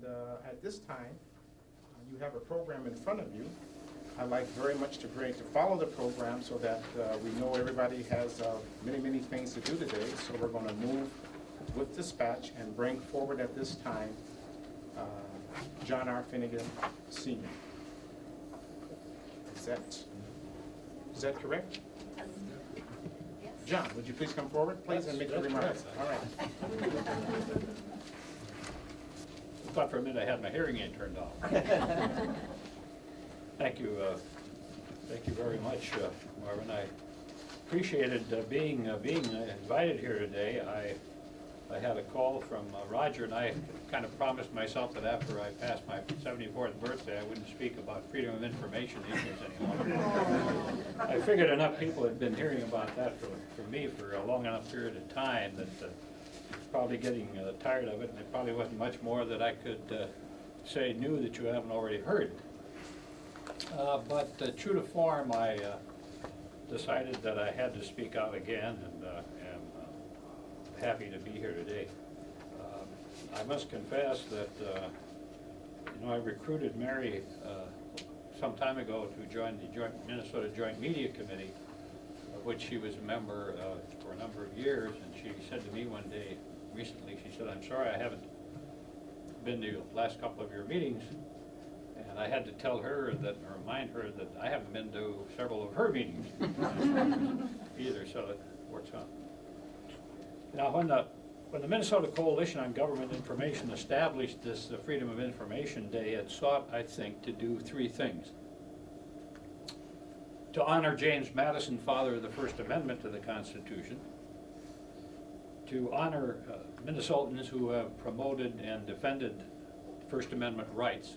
And at this time, you have a program in front of you. I'd like very much to follow the program so that we know everybody has many, many things to do today. So we're going to move with dispatch and bring forward at this time John R. Finnegan, Sr. Is that correct? John, would you please come forward, please, and make your remarks? All right. I thought for a minute I had my hearing aid turned off. Thank you very much, Marvin. I appreciated being invited here today. I had a call from Roger, and I kind of promised myself that after I passed my 74th birthday, I wouldn't speak about freedom of information issues anymore. I figured enough people had been hearing about that from me for a long enough period of time that probably getting tired of it, and there probably wasn't much more that I could say new that you haven't already heard. But true to form, I decided that I had to speak out again, and am happy to be here today. I must confess that I recruited Mary some time ago to join the Minnesota Joint Media Committee, of which she was a member for a number of years, and she said to me one day recently, she said, "I'm sorry I haven't been to the last couple of your meetings." And I had to tell her that, or remind her that I haven't been to several of her meetings either, so it works out. Now, when the Minnesota Coalition on Government Information established this Freedom of Information Day, it sought, I think, to do three things. To honor James Madison, father of the First Amendment to the Constitution, to honor Minnesotans who have promoted and defended First Amendment rights,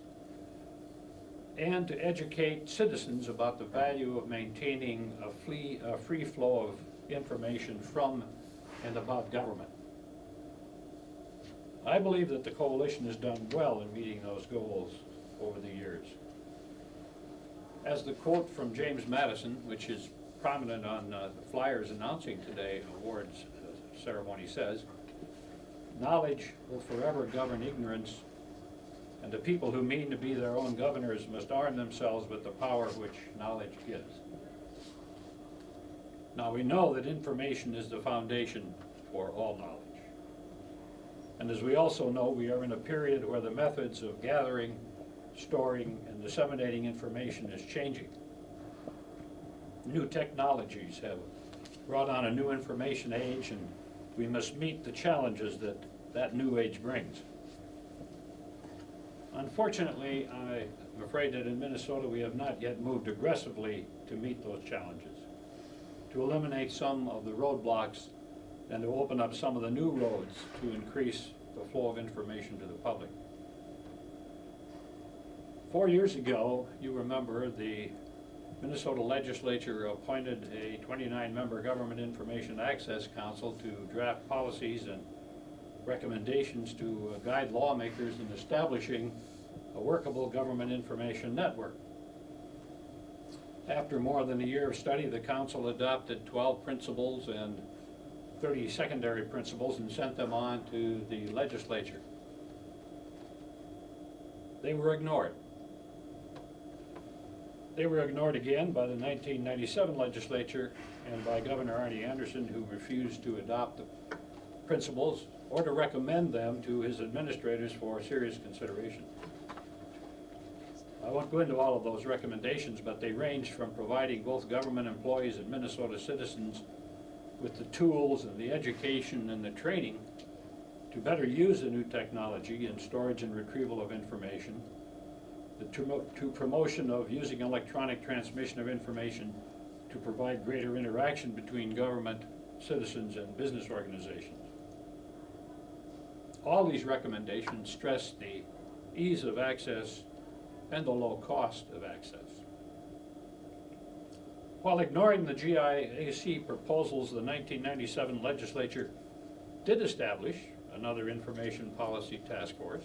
and to educate citizens about the value of maintaining a free flow of information from and about government. I believe that the coalition has done well in meeting those goals over the years. As the quote from James Madison, which is prominent on the flyers announcing today's awards ceremony, says, "Knowledge will forever govern ignorance, and the people who mean to be their own governors must arm themselves with the power which knowledge gives." Now, we know that information is the foundation for all knowledge. And as we also know, we are in a period where the methods of gathering, storing, and disseminating information is changing. New technologies have brought on a new information age, and we must meet the challenges that new age brings. Unfortunately, I'm afraid that in Minnesota we have not yet moved aggressively to meet those challenges, to eliminate some of the roadblocks and to open up some of the new roads to increase the flow of information to the public. 4 years ago, you remember, the Minnesota legislature appointed a 29-member Government Information Access Council to draft policies and recommendations to guide lawmakers in establishing a workable government information network. After more than a year of study, the council adopted 12 principles and 30 secondary principles and sent them on to the legislature. They were ignored. They were ignored again by the 1997 legislature and by Governor Harvey Anderson, who refused to adopt the principles or to recommend them to his administrators for serious consideration. I won't go into all of those recommendations, but they range from providing both government employees and Minnesota citizens with the tools and the education and the training to better use the new technology in storage and retrieval of information, to promotion of using electronic transmission of information to provide greater interaction between government, citizens, and business organizations. All these recommendations stress the ease of access and the low cost of access. While ignoring the GIAC proposals, the 1997 legislature did establish another information policy task force,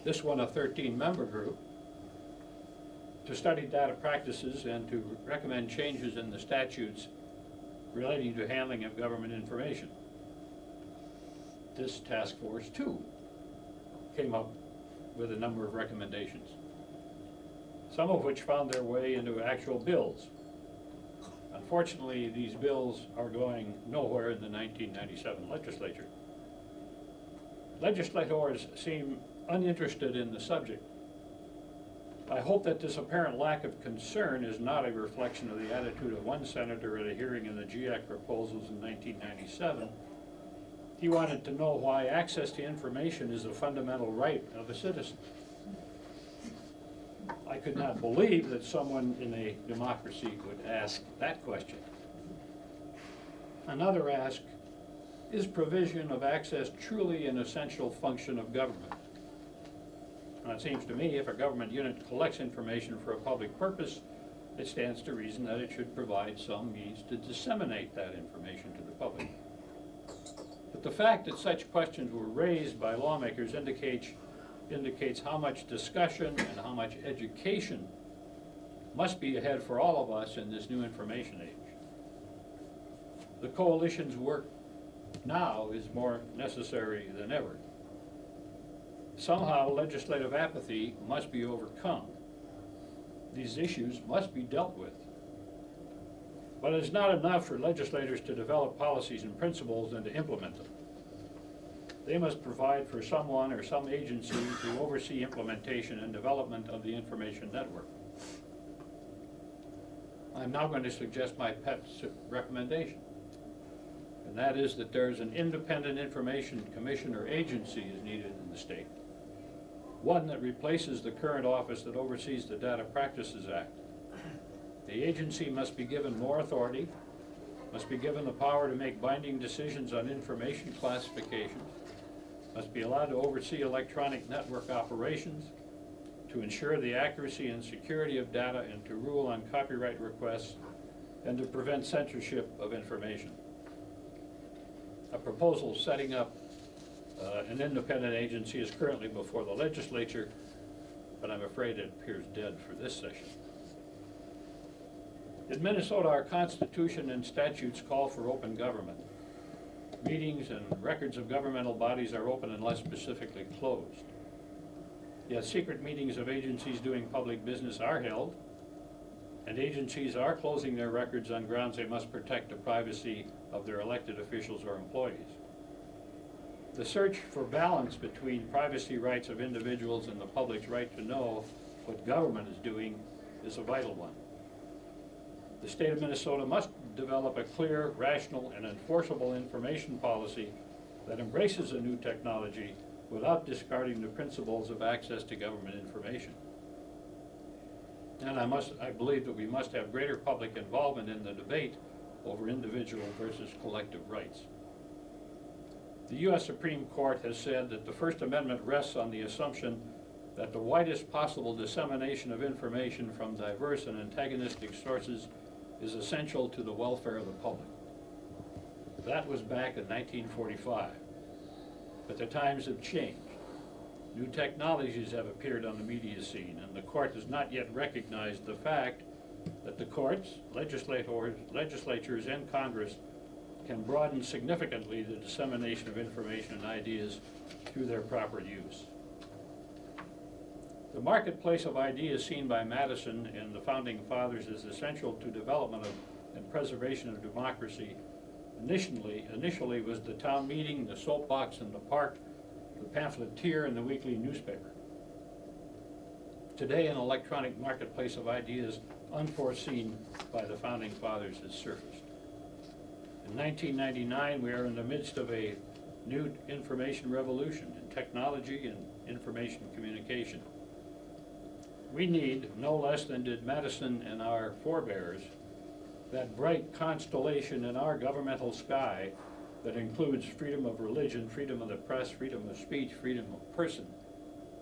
this one a 13-member group, to study data practices and to recommend changes in the statutes relating to handling of government information. This task force, too, came up with a number of recommendations, some of which found their way into actual bills. Unfortunately, these bills are going nowhere in the 1997 legislature. Legislators seem uninterested in the subject. I hope that this apparent lack of concern is not a reflection of the attitude of one senator at a hearing in the GIAC proposals in 1997. He wanted to know why access to information is a fundamental right of a citizen. I could not believe that someone in a democracy would ask that question. Another asked, is provision of access truly an essential function of government? And it seems to me if a government unit collects information for a public purpose, it stands to reason that it should provide some means to disseminate that information to the public. But the fact that such questions were raised by lawmakers indicates how much discussion and how much education must be ahead for all of us in this new information age. The coalition's work now is more necessary than ever. Somehow legislative apathy must be overcome. These issues must be dealt with. But it's not enough for legislators to develop policies and principles and to implement them. They must provide for someone or some agency to oversee implementation and development of the information network. I'm now going to suggest my pet recommendation, and that is that there's an independent information commission or agency is needed in the state. One that replaces the current office that oversees the Data Practices Act. The agency must be given more authority, must be given the power to make binding decisions on information classifications, must be allowed to oversee electronic network operations, to ensure the accuracy and security of data, and to rule on copyright requests, and to prevent censorship of information. A proposal setting up an independent agency is currently before the legislature, but I'm afraid it appears dead for this session. In Minnesota, our Constitution and statutes call for open government. Meetings and records of governmental bodies are open unless specifically closed. Yet secret meetings of agencies doing public business are held, and agencies are closing their records on grounds they must protect the privacy of their elected officials or employees. The search for balance between privacy rights of individuals and the public's right to know what government is doing is a vital one. The state of Minnesota must develop a clear, rational, and enforceable information policy that embraces a new technology without discarding the principles of access to government information. And I believe that we must have greater public involvement in the debate over individual versus collective rights. The U.S. Supreme Court has said that the First Amendment rests on the assumption that the widest possible dissemination of information from diverse and antagonistic sources is essential to the welfare of the public. That was back in 1945, but the times have changed. New technologies have appeared on the media scene, and the court has not yet recognized the fact that the courts, legislatures, and Congress can broaden significantly the dissemination of information and ideas through their proper use. The marketplace of ideas seen by Madison and the Founding Fathers is essential to development of and preservation of democracy. Initially was the town meeting, the soapbox in the park, the pamphleteer, and the weekly newspaper. Today, an electronic marketplace of ideas unforeseen by the Founding Fathers has surfaced. In 1999, we are in the midst of a new information revolution in technology and information communication. We need, no less than did Madison and our forebears, that bright constellation in our governmental sky that includes freedom of religion, freedom of the press, freedom of speech, freedom of person,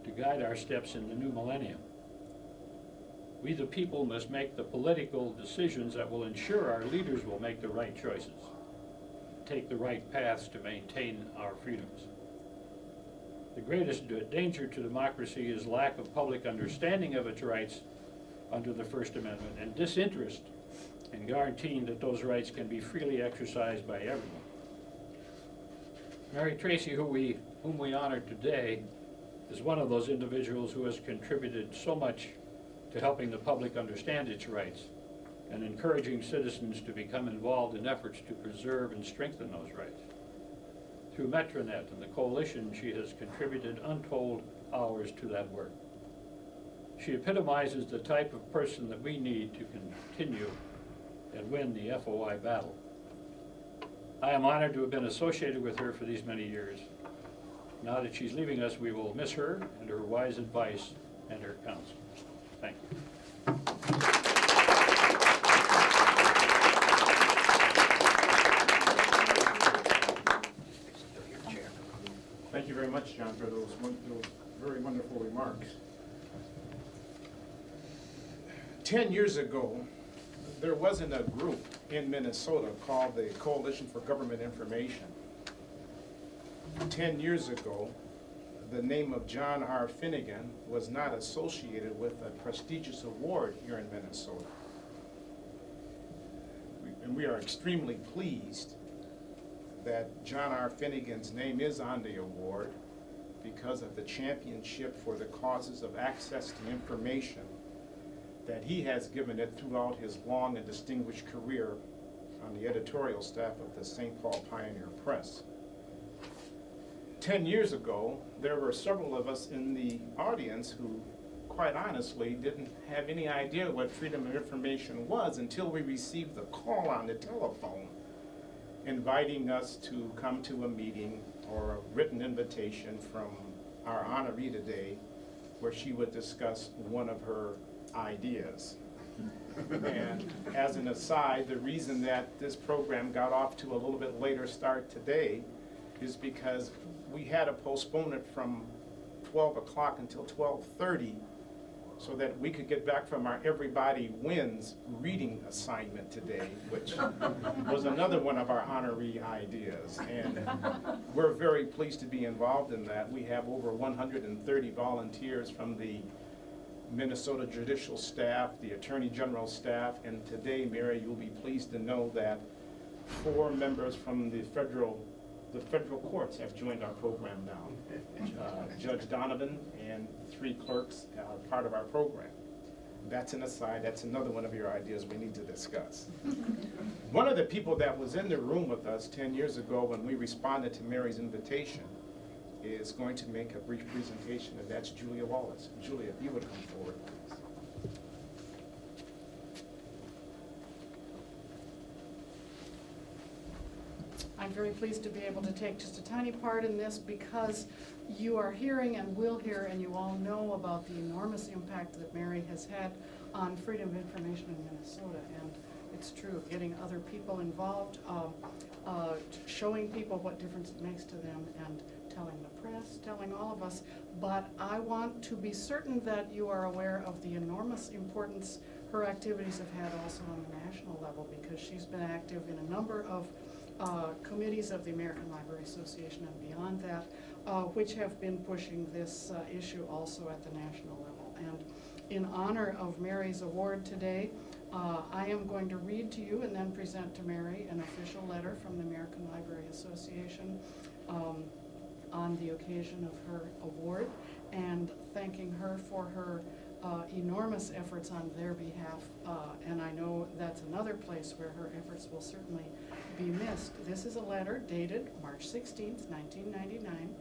to guide our steps in the new millennium. We the people must make the political decisions that will ensure our leaders will make the right choices, take the right paths to maintain our freedoms. The greatest danger to democracy is lack of public understanding of its rights under the First Amendment and disinterest in guaranteeing that those rights can be freely exercised by everyone. Mary Treacy, whom we honor today, is one of those individuals who has contributed so much to helping the public understand its rights and encouraging citizens to become involved in efforts to preserve and strengthen those rights. Through Metronet and the coalition, she has contributed untold hours to that work. She epitomizes the type of person that we need to continue and win the FOI battle. I am honored to have been associated with her for these many years. Now that she's leaving us, we will miss her and her wise advice and her counsel. Thank you. Thank you very much, John, for those very wonderful remarks. 10 years ago, there wasn't a group in Minnesota called the Coalition for Government Information. 10 years ago, the name of John R. Finnegan was not associated with a prestigious award here in Minnesota. And we are extremely pleased that John R. Finnegan's name is on the award because of the championship for the causes of access to information that he has given it throughout his long and distinguished career on the editorial staff of the St. Paul Pioneer Press. 10 years ago, there were several of us in the audience who, quite honestly, didn't have any idea what freedom of information was until we received the call on the telephone inviting us to come to a meeting or a written invitation from our honoree today where she would discuss one of her ideas. And as an aside, the reason that this program got off to a little bit later start today is because we had to postpone it from 12 o'clock until 12:30 so that we could get back from our Everybody Wins reading assignment today, which was another one of our honoree ideas. And we're very pleased to be involved in that. We have over 130 volunteers from the Minnesota judicial staff, the Attorney General staff, and today, Mary, you'll be pleased to know that 4 members from the federal courts have joined our program now. Judge Donovan and 3 clerks are part of our program. That's an aside. That's another one of your ideas we need to discuss. One of the people that was in the room with us 10 years ago when we responded to Mary's invitation is going to make a brief presentation, and that's Julia Wallace. Julia, if you would come forward, please. I'm very pleased to be able to take just a tiny part in this because you are hearing and will hear, and you all know about the enormous impact that Mary has had on freedom of information in Minnesota. And it's true, getting other people involved, showing people what difference it makes to them, and telling the press, telling all of us. But I want to be certain that you are aware of the enormous importance her activities have had also on the national level, because she's been active in a number of committees of the American Library Association and beyond that, which have been pushing this issue also at the national level. And in honor of Mary's award today, I am going to read to you and then present to Mary an official letter from the American Library Association on the occasion of her award, and thanking her for her enormous efforts on their behalf, and I know that's another place where her efforts will certainly be missed. This is a letter dated March 16th, 1999.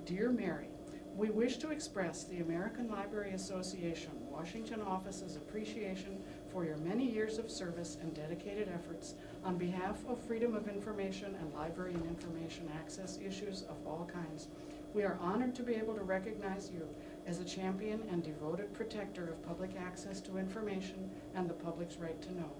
Dear Mary, we wish to express the American Library Association Washington office's appreciation for your many years of service and dedicated efforts on behalf of freedom of information and library and information access issues of all kinds. We are honored to be able to recognize you as a champion and devoted protector of public access to information and the public's right to know.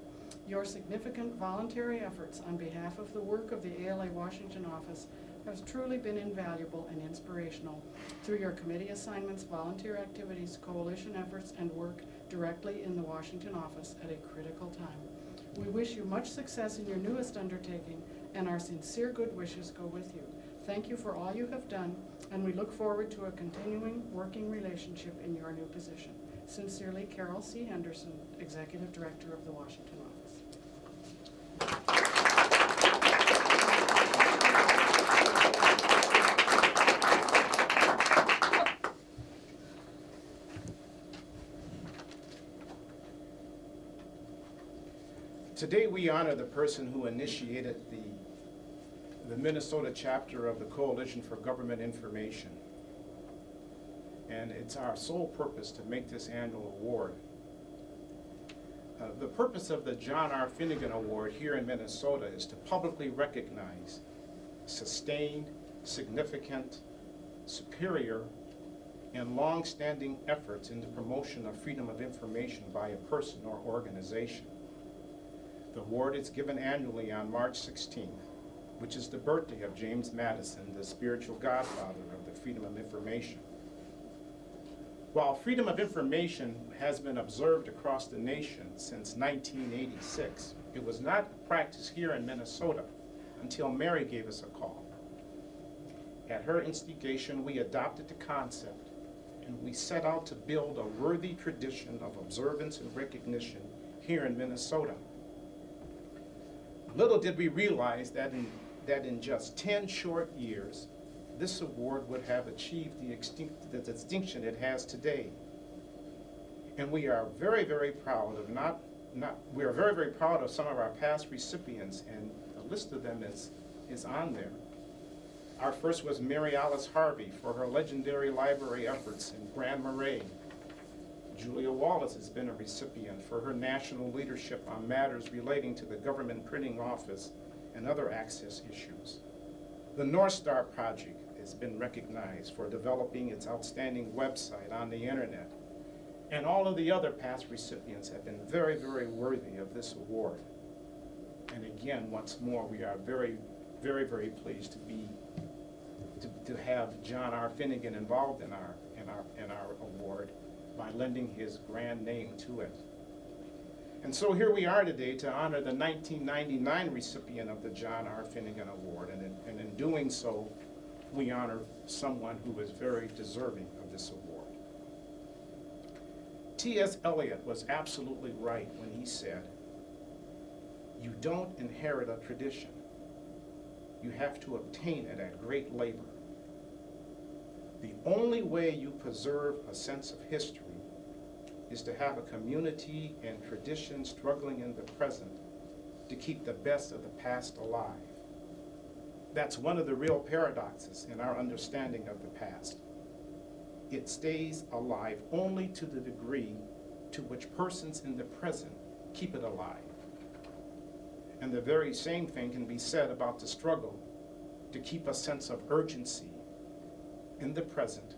Your significant voluntary efforts on behalf of the work of the ALA Washington office has truly been invaluable and inspirational through your committee assignments, volunteer activities, coalition efforts, and work directly in the Washington office at a critical time. We wish you much success in your newest undertaking, and our sincere good wishes go with you. Thank you for all you have done, and we look forward to a continuing working relationship in your new position. Sincerely, Carol C. Henderson, Executive Director of the Washington office. Today we honor the person who initiated the Minnesota chapter of the Coalition for Government Information. And it's our sole purpose to make this annual award. The purpose of the John R. Finnegan Award here in Minnesota is to publicly recognize sustained, significant, superior, and long-standing efforts in the promotion of freedom of information by a person or organization. The award is given annually on March 16th, which is the birthday of James Madison, the spiritual godfather of the freedom of information. While freedom of information has been observed across the nation since 1986, it was not practiced here in Minnesota until Mary gave us a call. At her instigation, we adopted the concept, and we set out to build a worthy tradition of observance and recognition here in Minnesota. Little did we realize that in just 10 short years, this award would have achieved the distinction it has today. And we are very, very proud of we are very, very proud of some of our past recipients, and a list of them is on there. Our first was Mary Harvey for her legendary library efforts in Grand Marais. Julia Wallace has been a recipient for her national leadership on matters relating to the government printing office and other access issues. The North Star Project has been recognized for developing its outstanding website on the internet. And all of the other past recipients have been very, very worthy of this award. And again, once more, we are very, very, very pleased to have John R. Finnegan involved in our award by lending his grand name to it. And so here we are today to honor the 1999 recipient of the John R. Finnegan Award, and in doing so, we honor someone who is very deserving of this award. T.S. Eliot was absolutely right when he said, "You don't inherit a tradition. You have to obtain it at great labor." The only way you preserve a sense of history is to have a community and tradition struggling in the present to keep the best of the past alive. That's one of the real paradoxes in our understanding of the past. It stays alive only to the degree to which persons in the present keep it alive. And the very same thing can be said about the struggle to keep a sense of urgency in the present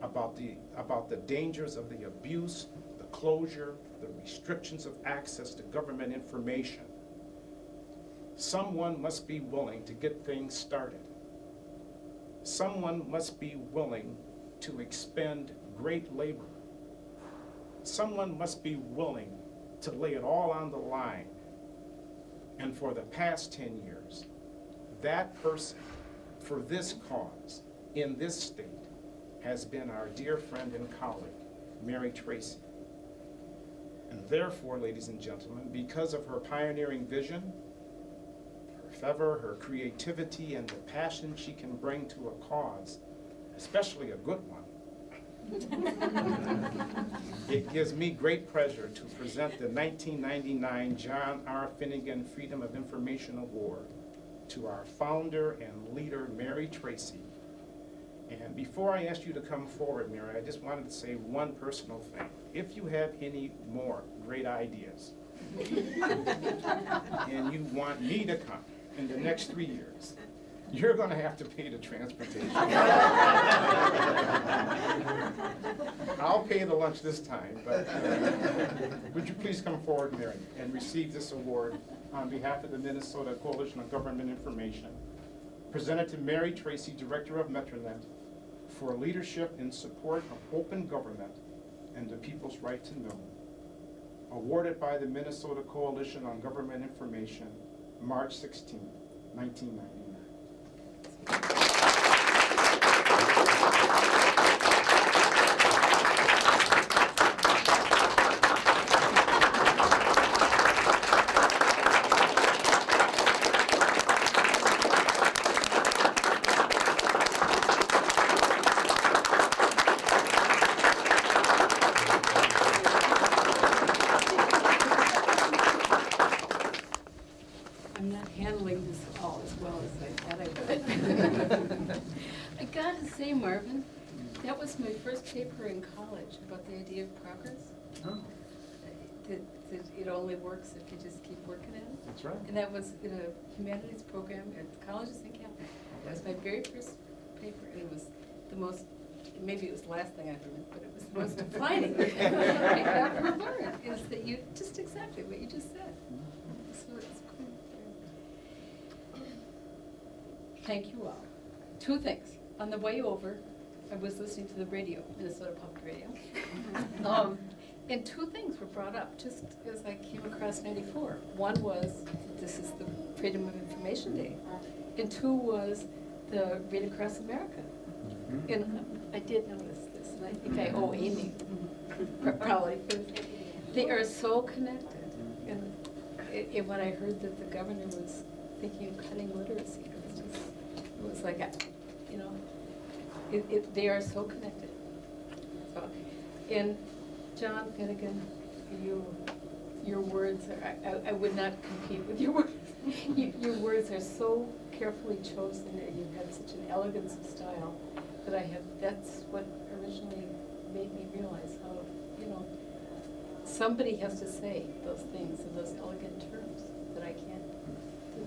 about the dangers of the abuse, the closure, the restrictions of access to government information. Someone must be willing to get things started. Someone must be willing to expend great labor. Someone must be willing to lay it all on the line. And for the past 10 years, that person, for this cause, in this state, has been our dear friend and colleague, Mary Treacy. And therefore, ladies and gentlemen, because of her pioneering vision, her fervor, her creativity, and the passion she can bring to a cause, especially a good one, it gives me great pleasure to present the 1999 John R. Finnegan Freedom of Information Award to our founder and leader, Mary Treacy. And before I ask you to come forward, Mary, I just wanted to say one personal thing. If you have any more great ideas, and you want me to come in the next 3 years, you're going to have to pay the transportation. I'll pay the lunch this time, but would you please come forward, Mary, and receive this award on behalf of the Minnesota Coalition on Government Information, presented to Mary Treacy, Director of Metronet, for leadership in support of open government and the people's right to know, awarded by the Minnesota Coalition on Government Information, March 16, 1999. all as well as I thought I would. I gotta say, Marvin, that was my first paper in college about the idea of progress. Oh, That it only works if you just keep working at it. that's right. And that was in a humanities program at the colleges in Canada. That was my very first paper, and it was the most, maybe it was the last thing I learned, but it was the most defining thing I ever learned, is that you, just exactly what you just said. So it's cool. Thank you all. Two things. On the way over, I was listening to the radio, Minnesota Public Radio. And two things were brought up just as I came across 94. One was, this is the Freedom of Information Day. And two was the Read Across America. And I did notice this, and I think I owe Amy probably, because they are so connected. And when I heard that the governor was thinking of cutting literacy, it was like, you know, they are so connected. So, and John Finnegan, your words are, I would not compete with your words. Your words are so carefully chosen, and you have such an elegance of style that that's what originally made me realize how, you know, somebody has to say those things in those elegant terms that I can't do.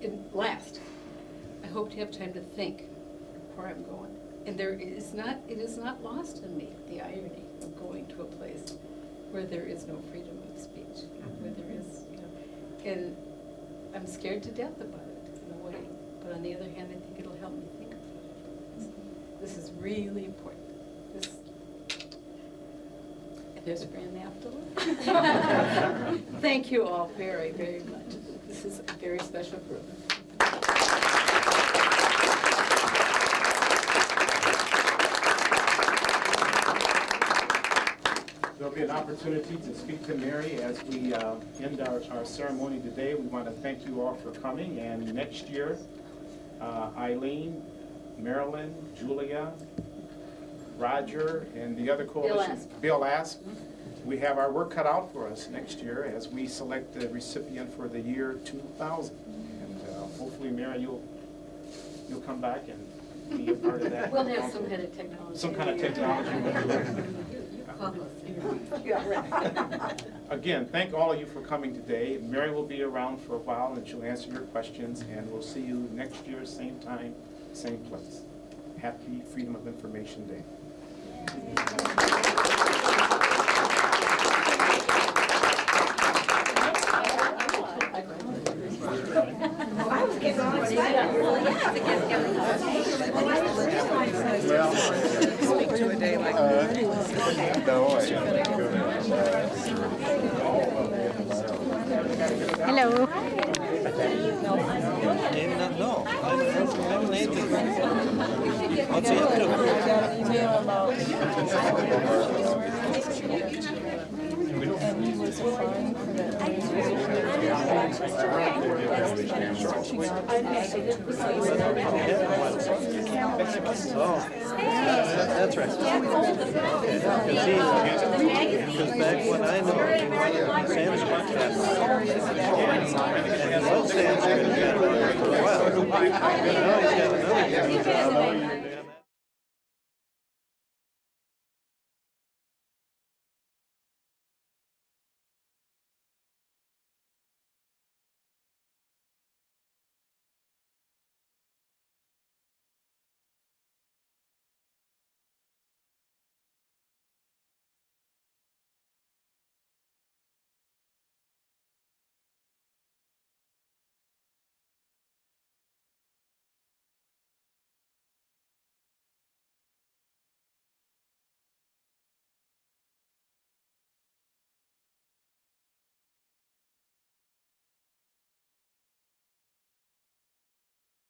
And last, I hope to have time to think where I'm going. And it is not lost on me, the irony of going to a place where there is no freedom of speech, where there is, you know, and I'm scared to death about it in a way, but on the other hand, I think it'll help me think about it. So this is really important. There's Fran afterward. Thank you all very, very much. This is a very special group. There'll be an opportunity to speak to Mary as we end our ceremony today. We want to thank you all for coming, and next year, Eileen, Marilyn, Julia, Roger, and the other coalition, Bill Asp. We have our work cut out for us next year as we select the recipient for the year 2000. And hopefully, Mary, you'll come back and be a part of that. We'll have some kind of technology. Some kind of technology. Again, thank all of you for coming today. Mary will be around for a while and she'll answer your questions, and we'll see you next year, same time, same place. Happy Freedom of Information Day. Speak to a day like Hello. No, I'm native. What's he up to? and he was applying for that That's right. Because back when I know Sam's contract, and he loved Sam's contract for a while. Now he's got another contract.